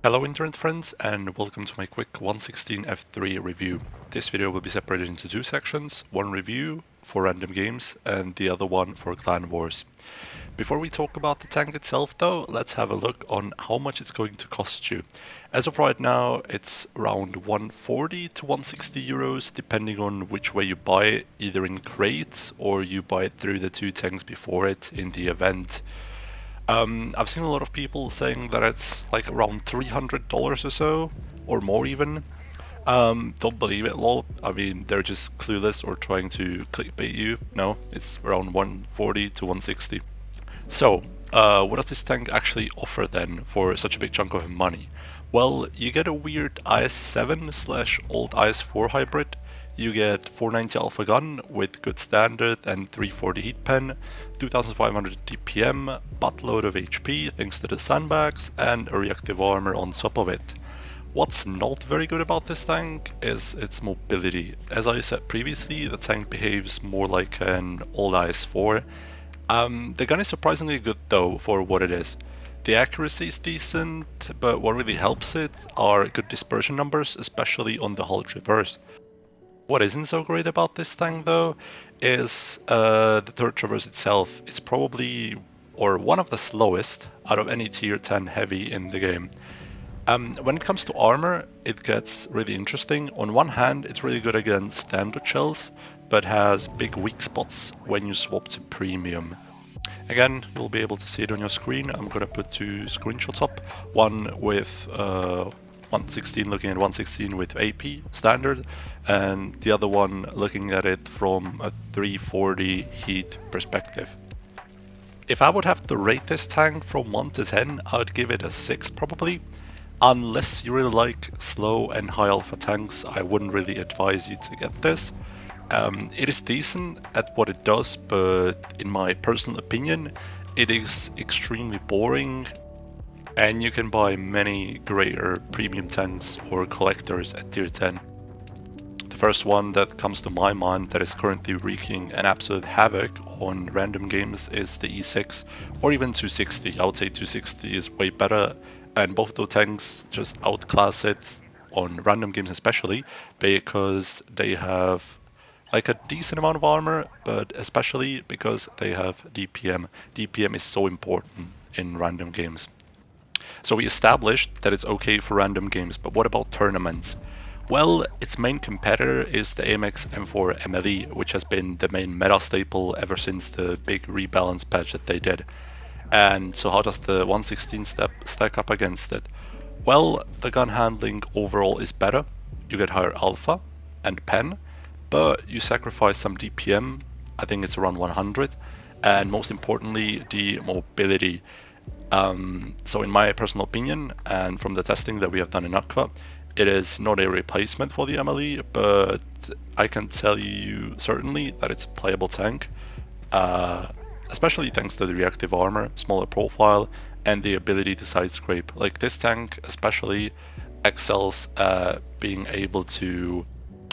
Hello internet friends and welcome to my quick 116 F3 review. This video will be separated into two sections, one review for random games and the other one for Clan Wars. Before we talk about the tank itself though, let's have a look on how much it's going to cost you. As of right now, it's around 140 to 160 euros depending on which way you buy it, either in crates or you buy it through the two tanks before it in the event. I've seen a lot of people saying that it's like around $300 or so, or more even. Don't believe it, lol. I mean, they're just clueless or trying to clickbait you. No, it's around 140 to 160. So, what does this tank actually offer then for such a big chunk of money? Well, you get a weird IS-7 slash old IS-4 hybrid. You get 490 alpha gun with good standard and 340 heat pen, 2500 DPM, buttload of HP thanks to the sandbags, and a reactive armor on top of it. What's not very good about this tank is its mobility. As I said previously, the tank behaves more like an old IS-4. The gun is surprisingly good though for what it is. The accuracy is decent, but what really helps it are good dispersion numbers, especially on the hull traverse. What isn't so great about this tank though is the turret traverse itself. It's probably or one of the slowest out of any tier 10 heavy in the game. When it comes to armor, it gets really interesting. On one hand, it's really good against standard shells, but has big weak spots when you swap to premium. Again, you'll be able to see it on your screen. I'm gonna put two screenshots up, one with 116 looking at 116 with AP standard, and the other one looking at it from a 340 heat perspective. If I would have to rate this tank from 1 to 10, I would give it a 6 probably. Unless you really like slow and high alpha tanks, I wouldn't really advise you to get this. It is decent at what it does, but in my personal opinion, it is extremely boring. And you can buy many greater premium tanks or collectors at tier 10. The first one that comes to my mind that is currently wreaking an absolute havoc on random games is the E6 or even 260. I would say 260 is way better, and both of those tanks just outclass it on random games especially because they have like a decent amount of armor, but especially because they have DPM. DPM is so important in random games. So we established that it's okay for random games, but what about tournaments? Well, its main competitor is the AMX M4 MLE, which has been the main meta staple ever since the big rebalance patch that they did. And so how does the 116 stack up against it? Well, the gun handling overall is better, you get higher alpha and pen, but you sacrifice some DPM, I think it's around 100, and most importantly, the mobility. So in my personal opinion, and from the testing that we have done in Aqua, it is not a replacement for the MLE, but I can tell you certainly that it's a playable tank, especially thanks to the reactive armor, smaller profile, and the ability to side scrape. Like this tank especially excels at being able to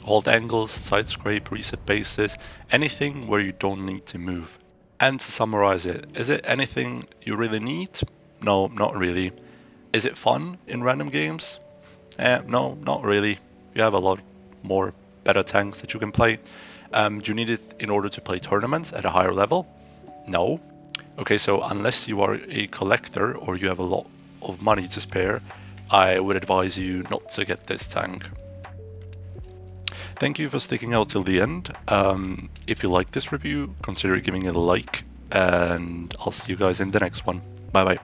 hold angles, side scrape, reset bases, anything where you don't need to move. And to summarize it, is it anything you really need? No, not really. Is it fun in random games? No, not really. You have a lot more better tanks that you can play. Do you need it in order to play tournaments at a higher level? No. Okay, so unless you are a collector or you have a lot of money to spare, I would advise you not to get this tank. Thank you for sticking out till the end. If you like this review, consider giving it a like, and I'll see you guys in the next one. Bye bye.